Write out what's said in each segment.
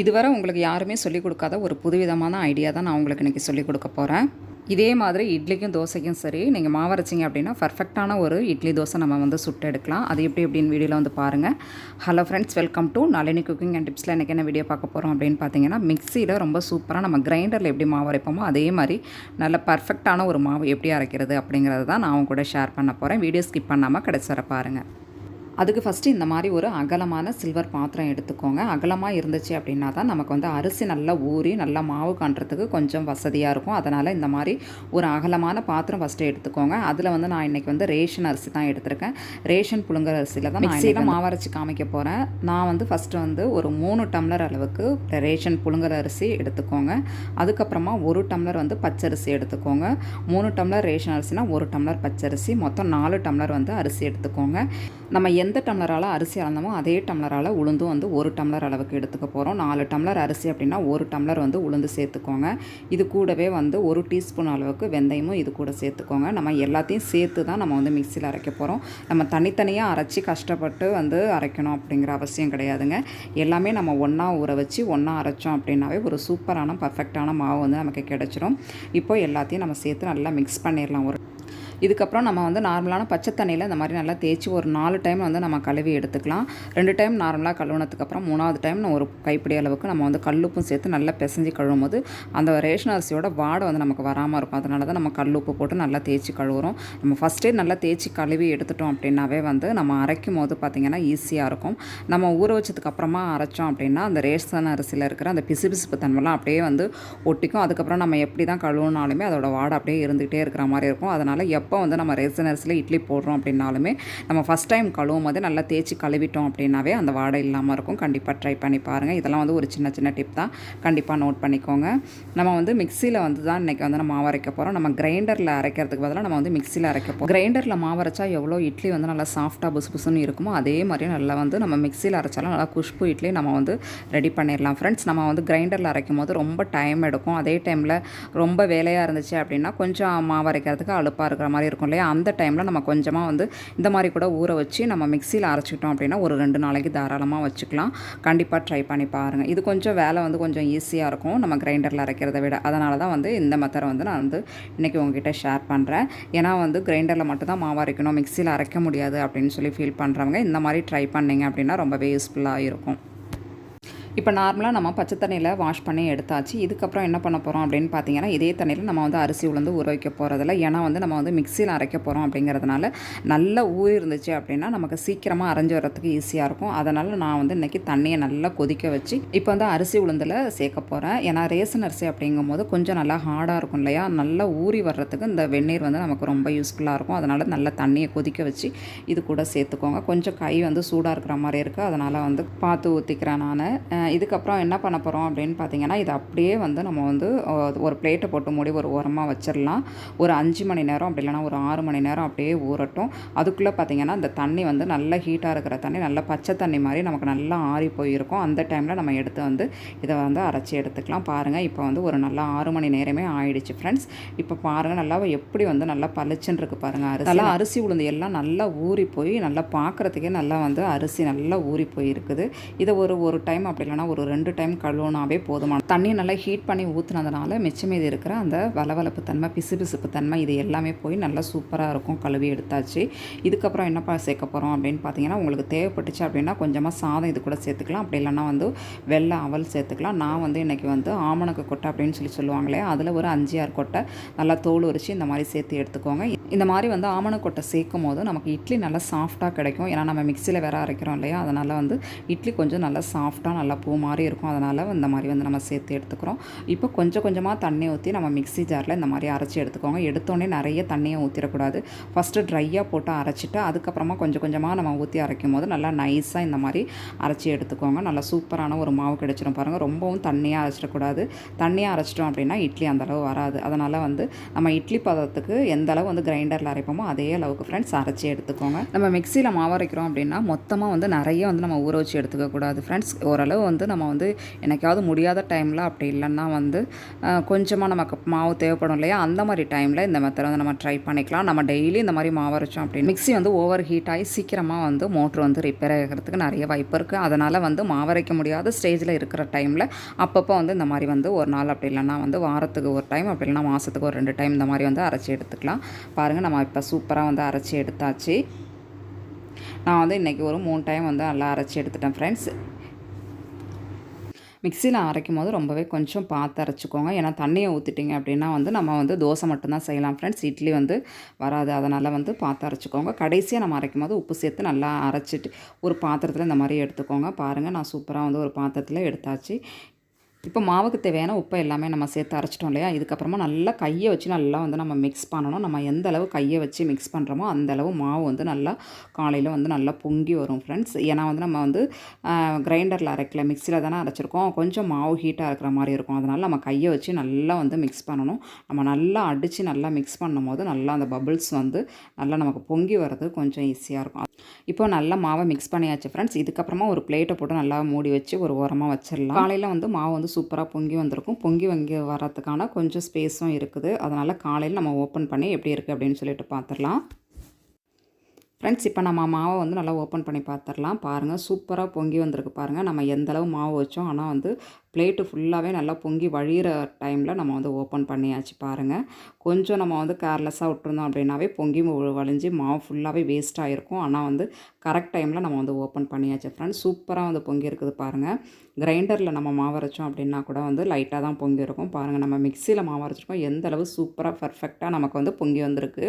இதுவரை உங்களுக்கு யாருமே சொல்லிக் கொடுக்காத ஒரு புதுவிதமான ஐடியா தான் நான் உங்களுக்கு இன்றைக்கி சொல்லிக் கொடுக்க போகிறேன். இதே மாதிரி இட்லிக்கும் தோசைக்கும் சரி, நீங்கள் மாவு அரைச்சிங்க அப்படின்னா பர்ஃபெக்டான ஒரு இட்லி தோசை நம்ம வந்து சுட்டு எடுக்கலாம். அது எப்படி எப்படின்னு வீடியோவில் வந்து பாருங்கள். Hello friends, welcome to Nalini cooking and டிப்ஸில் எனக்கு என்ன வீடியோ பார்க்க போகிறோம் அப்படின்னு பார்த்தீங்கன்னா, மிக்சியில் ரொம்ப சூப்பராக நம்ம கிரைண்டரில் எப்படி மாவு அரைப்போமோ அதே மாதிரி நல்ல பர்ஃபெக்டான ஒரு மாவு எப்படி அரைக்கிறது அப்படிங்கிறது தான் நான் கூட ஷேர் பண்ண போகிறேன். வீடியோ ஸ்கிப் பண்ணாமல் கடைசி வரை பாருங்கள். அதுக்கு ஃபஸ்ட்டு இந்த மாதிரி ஒரு அகலமான சில்வர் பாத்திரம் எடுத்துக்கோங்க. அகலமாக இருந்துச்சு அப்படின்னா தான் நமக்கு வந்து அரிசி நல்லா ஊறி நல்லா மாவு காண்றதுக்கு கொஞ்சம் வசதியாக இருக்கும். அதனால் இந்த மாதிரி ஒரு அகலமான பாத்திரம் ஃபஸ்ட்டு எடுத்துக்கோங்க. அதில் வந்து நான் இன்றைக்கி வந்து ரேஷன் அரிசி தான் எடுத்திருக்கேன். ரேஷன் புழுங்கல் அரிசியில் தான் மிக்சியில் மாவு அரைச்சி காமிக்க போகிறேன். நான் வந்து ஃபஸ்ட்டு வந்து ஒரு 3 டம்ளர் அளவுக்கு ரேஷன் புழுங்கல் அரிசி எடுத்துக்கோங்க. அதுக்கப்புறமா 1 டம்ளர் வந்து பச்சரிசி எடுத்துக்கோங்க. 3 டம்ளர் ரேஷன் அரிசினா 1 டம்ளர் பச்சரிசி, மொத்தம் 4 டம்ளர் வந்து அரிசி எடுத்துக்கோங்க. நம்ம எந்த டம்ளரால் அரிசி அளந்தோமோ அதே டம்ளரால் உளுந்தும் வந்து 1 டம்ளர் அளவுக்கு எடுத்துக்க போகிறோம். 4 டம்ளர் அரிசி அப்படின்னா 1 டம்ளர் வந்து உளுந்து சேர்த்துக்கோங்க. இது கூடவே வந்து 1 டீஸ்பூன் அளவுக்கு வெந்தயமும் இது கூட சேர்த்துக்கோங்க. நம்ம எல்லாத்தையும் சேர்த்து தான் நம்ம வந்து மிக்சியில் அரைக்க போகிறோம். நம்ம தனித்தனியாக அரைச்சி கஷ்டப்பட்டு வந்து அரைக்கணும் அப்படிங்கிற அவசியம் கிடையாதுங்க. எல்லாமே நம்ம ஒன்றா ஊற வச்சு ஒன்றா அரைச்சோம் அப்படின்னாவே ஒரு சூப்பரான பர்ஃபெக்டான மாவு வந்து நமக்கு கிடைச்சிரும். இப்போ எல்லாத்தையும் நம்ம சேர்த்து நல்லா மிக்ஸ் பண்ணிடலாம். இதுக்கப்புறம் நம்ம வந்து நார்மலான பச்சை தண்ணியில் இந்த மாதிரி நல்லா தேய்ச்சி ஒரு 4 டைம் வந்து நம்ம கழுவி எடுத்துக்கலாம். 2 டைம் நார்மலாக கழுவுனதுக்கப்புறம் 3வது டைம் ஒரு கைப்பிடி அளவுக்கு நம்ம வந்து கல்லுப்பும் சேர்த்து நல்லா பிசைஞ்சு கழுவும் போது அந்த ரேஷன் அரிசியோட வாடை வந்து நமக்கு வராமல் இருக்கும். அதனால தான் நம்ம கல்லுப்பு போட்டு நல்லா தேய்ச்சி கழுவுறோம். நம்ம ஃபஸ்ட்டே நல்லா தேய்ச்சி கழுவி எடுத்துட்டோம் அப்படின்னாவே வந்து நம்ம அரைக்கும் போது பார்த்திங்கன்னா ஈஸியாக இருக்கும். நம்ம ஊற வச்சதுக்கப்புறமா அரைச்சோம் அப்படின்னா அந்த ரேஷன் அரிசியில் இருக்கிற அந்த பிசுபிசுப்பு தன்மைலாம் அப்படியே வந்து ஒட்டிக்கும். அதுக்கப்புறம் நம்ம எப்படி தான் கழுவுனாலுமே அதோட வாடை அப்படியே இருந்துகிட்டே இருக்கிற மாதிரி இருக்கும். அதனால் எப்போ வந்து நம்ம ரேஷன் அரிசியில் இட்லி போடுறோம் அப்படின்னாலுமே நம்ம ஃபஸ்ட் டைம் கழுவும் போது நல்லா தேய்ச்சி கழுவிட்டோம் அப்படின்னாவே அந்த வாடை இல்லாமல் இருக்கும். கண்டிப்பாக ட்ரை பண்ணி பாருங்கள். இதெல்லாம் வந்து ஒரு சின்ன சின்ன டிப் தான், கண்டிப்பாக நோட் பண்ணிக்கோங்க. நம்ம வந்து மிக்சியில் வந்து தான் இன்றைக்கி வந்து நம்ம மாவு அரைக்க போகிறோம். நம்ம கிரைண்டரில் அரைக்கிறதுக்கு பதிலாக நம்ம வந்து மிக்சியில் அரைக்க போகிறோம். கிரைண்டரில் மாவு அரைச்சா எவ்வளோ இட்லி வந்து நல்லா சாஃப்டாக புசு புசுன்னு இருக்குமோ அதே மாதிரி நல்லா வந்து நம்ம மிக்சியில் அரைச்சாலும் நல்லா குஷ்பு இட்லி நம்ம வந்து ரெடி பண்ணிடலாம். ஃப்ரெண்ட்ஸ், நம்ம வந்து கிரைண்டரில் அரைக்கும் போது ரொம்ப டைம் எடுக்கும். அதே டைமில் ரொம்ப வேலையாக இருந்துச்சு அப்படின்னா கொஞ்சம் மாவு அரைக்கிறதுக்கு அலுப்பாக இருக்கிற மாதிரி இருக்கும் இல்லையா? அந்த டைமில் நம்ம கொஞ்சமாக வந்து இந்த மாதிரி கூட ஊற வச்சு நம்ம மிக்சியில் அரைச்சிக்கிட்டோம் அப்படின்னா ஒரு 2 நாளைக்கு தாராளமாக வச்சுக்கலாம். கண்டிப்பாக ட்ரை பண்ணி பாருங்கள். இது கொஞ்சம் வேலை வந்து கொஞ்சம் ஈஸியாக இருக்கும் நம்ம கிரைண்டரில் அரைக்கிறத விட. அதனால தான் வந்து இந்த மெத்தடை வந்து நான் வந்து இன்றைக்கி உங்ககிட்ட ஷேர் பண்ணுறேன். ஏன்னா வந்து கிரைண்டரில் மட்டும் தான் மாவு அரைக்கணும், மிக்சியில் அரைக்க முடியாது அப்படின்னு சொல்லி ஃபீல் பண்ணுறவங்க இந்த மாதிரி ட்ரை பண்ணிங்க அப்படின்னா ரொம்பவே யூஸ்ஃபுல்லாக இருக்கும். இப்போ நார்மலாக நம்ம பச்சை தண்ணியில் வாஷ் பண்ணி எடுத்தாச்சு. இதுக்கப்புறம் என்ன பண்ண போகிறோம் அப்படின்னு பார்த்தீங்கன்னா, இதே தண்ணியில் நம்ம வந்து அரிசி உளுந்து ஊற வைக்க போகிறதில்ல. ஏன்னா வந்து நம்ம வந்து மிக்சியில் அரைக்க போகிறோம் அப்படிங்கிறதுனால நல்லா ஊறி இருந்துச்சு அப்படின்னா நமக்கு சீக்கிரமாக அரைஞ்சி வரத்துக்கு ஈஸியாக இருக்கும். அதனால் நான் வந்து இன்றைக்கி தண்ணியை நல்லா கொதிக்க வச்சு இப்போ வந்து அரிசி உளுந்தில் சேர்க்க போகிறேன். ஏன்னா ரேஷன் அரிசி அப்படிங்கும் போது கொஞ்சம் நல்லா ஹார்டாக இருக்கும் இல்லையா? நல்லா ஊறி வர்றதுக்கு இந்த வெந்நீர் வந்து நமக்கு ரொம்ப யூஸ்ஃபுல்லாக இருக்கும். அதனால் நல்லா தண்ணியை கொதிக்க வச்சு இது கூட சேர்த்துக்கோங்க. கொஞ்சம் கை வந்து சூடாக இருக்கிற மாதிரி இருக்குது, அதனால் வந்து பார்த்து ஊற்றிக்கிறேன் நான். இதுக்கப்புறம் என்ன பண்ண போகிறோம் அப்படின்னு பார்த்தீங்கன்னா, இது அப்படியே வந்து நம்ம வந்து ஒரு பிளேட்டை போட்டு மூடி ஒரு ஓரமாக வச்சிடலாம். ஒரு 5 மணி நேரம் அப்படி இல்லைனா ஒரு 6 மணி நேரம் அப்படியே ஊறட்டும். அதுக்குள்ளே பார்த்திங்கன்னா இந்த தண்ணி வந்து நல்லா ஹீட்டாக இருக்கிற தண்ணி நல்லா பச்சை தண்ணி மாதிரி நமக்கு நல்லா ஆறி போயிருக்கும். அந்த டைமில் நம்ம எடுத்து வந்து இதை வந்து அரைச்சி எடுத்துக்கலாம். பாருங்கள், இப்போ வந்து ஒரு நல்லா 6 மணி நேரமே ஆயிடுச்சு ஃப்ரெண்ட்ஸ். இப்போ பாருங்கள் நல்லா எப்படி வந்து நல்லா பளிச்சுன்னு இருக்குது பாருங்கள். நல்லா அரிசி உளுந்து எல்லாம் நல்லா ஊறி போய் நல்லா பார்க்குறதுக்கே நல்லா வந்து அரிசி நல்லா ஊறி போயிருக்குது. இதை ஒரு டைம் அப்படி இல்லைனா ஒரு 2 டைம் கழுவுனாவே போதுமான. தண்ணியை நல்லா ஹீட் பண்ணி ஊற்றுனதுனால மிச்சம் மீதி இருக்கிற அந்த வளவளப்பு தன்மை பிசுபிசுப்பு தன்மை இது எல்லாமே போய் நல்லா சூப்பராக இருக்கும். கழுவி எடுத்தாச்சு. இதுக்கப்புறம் என்னப்பா சேர்க்க போகிறோம் அப்படின்னு பார்த்தீங்கன்னா, உங்களுக்கு தேவைப்பட்டுச்சு அப்படின்னா கொஞ்சமாக சாதம் இது கூட சேர்த்துக்கலாம். அப்படி இல்லைனா வந்து வெள்ளை அவல் சேர்த்துக்கலாம். நான் வந்து இன்றைக்கி வந்து ஆமணக்கு கொட்டை அப்படின்னு சொல்லி சொல்லுவாங்களே, அதில் ஒரு 5-6 கொட்டை நல்லா தோல் உரித்து இந்த மாதிரி சேர்த்து எடுத்துக்கோங்க. இந்த மாதிரி வந்து ஆமணக்கொட்டை சேர்க்கும் போது நமக்கு இட்லி நல்லா சாஃப்டாக கிடைக்கும். ஏன்னா நம்ம மிக்சியில் வேறு அரைக்கிறோம் இல்லையா? அதனால் வந்து இட்லி கொஞ்சம் நல்லா சாஃப்டாக நல்லா பூ மாதிரி இருக்கும். அதனால் இந்த மாதிரி வந்து நம்ம சேர்த்து எடுத்துக்கிறோம். இப்போ கொஞ்சம் கொஞ்சமாக தண்ணி ஊற்றி நம்ம மிக்ஸி ஜாரில் இந்த மாதிரி அரைச்சி எடுத்துக்கோங்க. எடுத்தோடனே நிறைய தண்ணியை ஊற்றிடக்கூடாது. ஃபஸ்ட்டு ட்ரையாக போட்டு அரைச்சிட்டு அதுக்கப்புறமா கொஞ்சம் கொஞ்சமாக நம்ம ஊற்றி அரைக்கும் போது நல்லா நைஸாக இந்த மாதிரி அரைச்சி எடுத்துக்கோங்க. நல்லா சூப்பரான ஒரு மாவு கிடைச்சிடும் பாருங்கள். ரொம்பவும் தண்ணியாக அரைச்சிடக்கூடாது. தண்ணியாக அரைச்சிட்டோம் அப்படின்னா இட்லி அந்தளவு வராது. அதனால் வந்து நம்ம இட்லி பதத்துக்கு எந்த அளவு வந்து கிரைண்டரில் அரைப்போமோ அதே அளவுக்கு ஃப்ரெண்ட்ஸ் அரைச்சி எடுத்துக்கோங்க. நம்ம மிக்சியில் மாவு அரைக்கிறோம் அப்படின்னா மொத்தமாக வந்து நிறைய வந்து நம்ம ஊற வச்சு எடுத்துக்கக்கூடாது ஃப்ரெண்ட்ஸ். ஓரளவு வந்து வந்து நம்ம வந்து என்னைக்காவது முடியாத டைமில் அப்படி இல்லைன்னா வந்து கொஞ்சமாக நமக்கு மாவு தேவைப்படும் இல்லையா, அந்த மாதிரி டைமில் இந்த மெத்தட் வந்து நம்ம ட்ரை பண்ணிக்கலாம். நம்ம டெய்லி இந்த மாதிரி மாவு அரைச்சோம் அப்படின்னு மிக்ஸி வந்து ஓவர் ஹீட் ஆகி சீக்கிரமாக வந்து மோட்ரு வந்து ரிப்பேர் ஆகிறதுக்கு நிறைய வாய்ப்பு இருக்குது. அதனால் வந்து மாவரைக்க முடியாத ஸ்டேஜில் இருக்கிற டைமில் அப்பப்போ வந்து இந்த மாதிரி வந்து ஒரு நாள் அப்படி இல்லைன்னா வந்து வாரத்துக்கு ஒரு டைம் அப்படி இல்லைன்னா மாதத்துக்கு ஒரு 2 டைம் இந்த மாதிரி வந்து அரைச்சி எடுத்துக்கலாம். பாருங்கள், நம்ம இப்போ சூப்பராக வந்து அரைச்சி எடுத்தாச்சு. நான் வந்து இன்றைக்கி ஒரு 3 டைம் வந்து நல்லா அரைச்சி எடுத்துட்டேன் ஃப்ரெண்ட்ஸ். மிக்ஸியில் அரைக்கும் போது ரொம்பவே கொஞ்சம் பார்த்து அரைச்சிக்கோங்க. ஏன்னா தண்ணியை ஊற்றிட்டிங்க அப்படின்னா வந்து நம்ம வந்து தோசை மட்டும்தான் செய்யலாம் ஃப்ரெண்ட்ஸ், இட்லி வந்து வராது. அதனால் வந்து பார்த்து அரைச்சிக்கோங்க. கடைசியாக நம்ம அரைக்கும் போது உப்பு சேர்த்து நல்லா அரைச்சிட்டு ஒரு பாத்திரத்தில் இந்த மாதிரி எடுத்துக்கோங்க. பாருங்கள், நான் சூப்பராக வந்து ஒரு பாத்திரத்தில் எடுத்தாச்சு. இப்போ மாவுக்கு தேவையான உப்பை எல்லாமே நம்ம சேர்த்து அரைச்சிட்டோம் இல்லையா, இதுக்கப்புறமா நல்லா கையை வச்சு நல்லா வந்து நம்ம மிக்ஸ் பண்ணணும். நம்ம எந்த அளவு கையை வச்சு மிக்ஸ் பண்ணுறோமோ அந்தளவு மாவு வந்து நல்லா காலையில் வந்து நல்லா பொங்கி வரும் ஃப்ரெண்ட்ஸ். ஏன்னா வந்து நம்ம வந்து கிரைண்டரில் அரைக்கல, மிக்ஸியில் தானே அரைச்சிருக்கோம். கொஞ்சம் மாவு ஹீட்டாக இருக்கிற மாதிரி இருக்கும். அதனால் நம்ம கையை வச்சு நல்லா வந்து மிக்ஸ் பண்ணணும். நம்ம நல்லா அடித்து நல்லா மிக்ஸ் பண்ணும் போது நல்லா அந்த பபிள்ஸ் வந்து நல்லா நமக்கு பொங்கி வர்றது கொஞ்சம் ஈஸியாக இருக்கும். இப்போ நல்லா மாவை மிக்ஸ் பண்ணியாச்சு ஃப்ரெண்ட்ஸ். இதுக்கப்புறமா ஒரு பிளேட்டை போட்டு நல்லா மூடி வச்சு ஒரு ஓரமாக வச்சிடலாம். காலையில் வந்து மாவு வந்து சூப்பராக பொங்கி வந்திருக்கும். பொங்கி வரதுக்கான கொஞ்சம் ஸ்பேஸும் இருக்குது. அதனால் காலையில் நம்ம ஓப்பன் பண்ணி எப்படி இருக்குது அப்படின்னு சொல்லிட்டு பார்த்துடலாம் ஃப்ரெண்ட்ஸ். இப்போ நம்ம மாவை வந்து நல்லா ஓப்பன் பண்ணி பார்த்துடலாம். பாருங்கள், சூப்பராக பொங்கி வந்திருக்கு பாருங்கள். நம்ம எந்தளவு மாவு வச்சோம், ஆனால் வந்து பிளேட்டு ஃபுல்லாகவே நல்லா பொங்கி வழிகிற டைமில் நம்ம வந்து ஓப்பன் பண்ணியாச்சு. பாருங்கள், கொஞ்சம் நம்ம வந்து கேர்லெஸ்ஸாக விட்டுருந்தோம் அப்படின்னாவே பொங்கி வழிஞ்சு மாவு ஃபுல்லாகவே வேஸ்ட் ஆகிருக்கும். ஆனால் வந்து கரெக்ட் டைமில் நம்ம வந்து ஓப்பன் பண்ணியாச்சு ஃப்ரெண்ட்ஸ். சூப்பராக வந்து பொங்கி இருக்குது பாருங்கள். கிரைண்டரில் நம்ம மாவு அரைச்சோம் அப்படின்னா கூட வந்து லைட்டாக தான் பொங்கி இருக்கும். பாருங்கள், நம்ம மிக்ஸியில் மாவு அரைச்சிருக்கோம், எந்த அளவு சூப்பராக பர்ஃபெக்டாக நமக்கு வந்து பொங்கி வந்திருக்கு.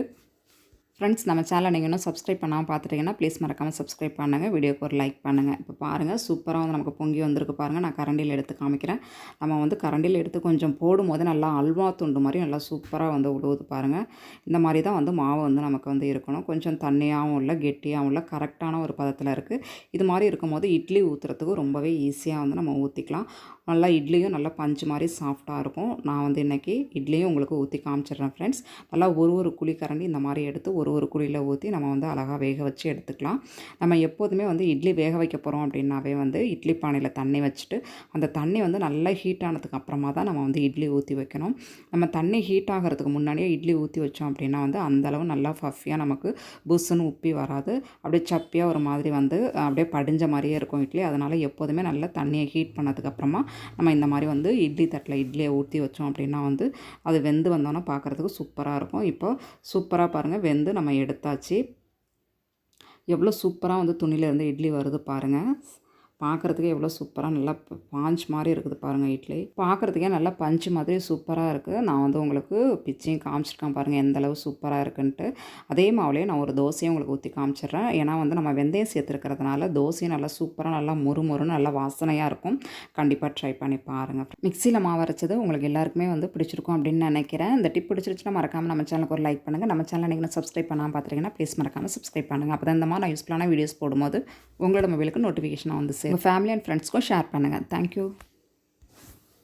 ஃப்ரெண்ட்ஸ், நம்ம சேனலை நீங்கள் இன்னும் சப்ஸ்கிரைப் பண்ணாமல் பார்த்துட்டிங்கன்னா ப்ளீஸ் மறக்காமல் சப்ஸ்கிரைப் பண்ணுங்கள். வீடியோக்கு ஒரு லைக் பண்ணுங்கள். இப்போ பாருங்கள், சூப்பராக வந்து நமக்கு பொங்கி வந்திருக்கு பாருங்கள். நான் கரண்டியில் எடுத்து காமிக்கிறேன். நம்ம வந்து கரண்டியில் எடுத்து கொஞ்சம் போடும்போது நல்லா அல்வா துண்டு மாதிரி நல்லா சூப்பராக வந்து உழுவுது பாருங்கள். இந்த மாதிரி தான் வந்து மாவு வந்து நமக்கு வந்து இருக்கணும். கொஞ்சம் தண்ணியாகவும் இல்லை, கெட்டியாகவும் இல்லை, கரெக்டான ஒரு பதத்தில் இருக்குது. இது மாதிரி இருக்கும்போது இட்லி ஊற்றுறதுக்கு ரொம்பவே ஈஸியாக வந்து நம்ம ஊற்றிக்கலாம். நல்லா இட்லியும் நல்லா பஞ்சு மாதிரி சாஃப்டாக இருக்கும். நான் வந்து இன்றைக்கி இட்லியும் உங்களுக்கு ஊற்றி காமிச்சிடுறேன் ஃப்ரெண்ட்ஸ். நல்லா ஒரு குழி கரண்டி இந்த மாதிரி எடுத்து ஒரு குழியில் ஊற்றி நம்ம வந்து அழகாக வேக வச்சு எடுத்துக்கலாம். நம்ம எப்போதுமே வந்து இட்லி வேக வைக்க போகிறோம் அப்படின்னாவே வந்து இட்லி பானையில் தண்ணி வச்சுட்டு அந்த தண்ணி வந்து நல்லா ஹீட் ஆனதுக்கு அப்புறமா தான் நம்ம வந்து இட்லி ஊற்றி வைக்கணும். நம்ம தண்ணி ஹீட் ஆகிறதுக்கு முன்னாடியே இட்லி ஊற்றி வச்சோம் அப்படின்னா வந்து அந்தளவு நல்லா ஃபஃபியாக நமக்கு புஷ்ஷுன்னு உப்பி வராது. அப்படியே சப்பியாக ஒரு மாதிரி வந்து அப்படியே படிஞ்ச மாதிரியே இருக்கும் இட்லி. அதனால் எப்போதுமே நல்லா தண்ணியை ஹீட் பண்ணதுக்கப்புறமா நம்ம இந்த மாதிரி வந்து இட்லி தட்டில் இட்லியை ஊற்றி வச்சோம் அப்படின்னா வந்து அது வெந்து வந்தோன்னா பார்க்குறதுக்கு சூப்பராக இருக்கும். இப்போ சூப்பராக பாருங்கள், வெந்து நம்ம எடுத்தாச்சு. எவ்வளோ சூப்பராக வந்து துணியிலேருந்து இட்லி வருது பாருங்கள். பார்க்குறதுக்கே எவ்வளோ சூப்பராக நல்லா பாஞ்ச் மாதிரி இருக்குது பாருங்கள். இட்லி பார்க்குறதுக்கே நல்லா பஞ்சு மாதிரி சூப்பராக இருக்குது. நான் வந்து உங்களுக்கு பிச்சையும் காமிச்சிருக்கேன் பாருங்கள் எந்த அளவு சூப்பராக இருக்குன்ட்டு. அதே மாவுலேயே நான் ஒரு தோசையும் உங்களுக்கு ஊற்றி காமிச்சிடுறேன். ஏன்னா வந்து நம்ம வெந்தயம் சேர்த்துருக்கிறதுனால தோசையும் நல்லா சூப்பராக நல்லா முறுமுறுன்னு நல்லா வாசனையாக இருக்கும். கண்டிப்பாக ட்ரை பண்ணி பாருங்கள். மிக்ஸியில் மாவு அரைச்சது உங்களுக்கு எல்லாருக்குமே வந்து பிடிச்சிருக்கும் அப்படின்னு நினைக்கிறேன். இந்த டிப் பிடிச்சிருச்சுன்னா மறக்காமல் நம்ம சேனலுக்கு ஒரு லைக் பண்ணுங்கள். நம்ம சேனல் நீங்கள் சப்ஸ்கிரைப் பண்ணாமல் பார்த்துருக்கீங்கன்னா ப்ளீஸ் மறக்காமல் சப்ஸ்கிரைப் பண்ணுங்கள். அப்போ தான் இந்த மாதிரி நான் யூஸ்ஃபுல்லான வீடியோஸ் போடும்போது உங்களோட மொபைலுக்கு நோட்டிஃபிகேஷன் வந்து உங்கள் ஃபேமிலி அண்ட் ஃப்ரெண்ட்ஸ்க்கும் ஷேர் பண்ணுங்கள். தேங்க்யூ.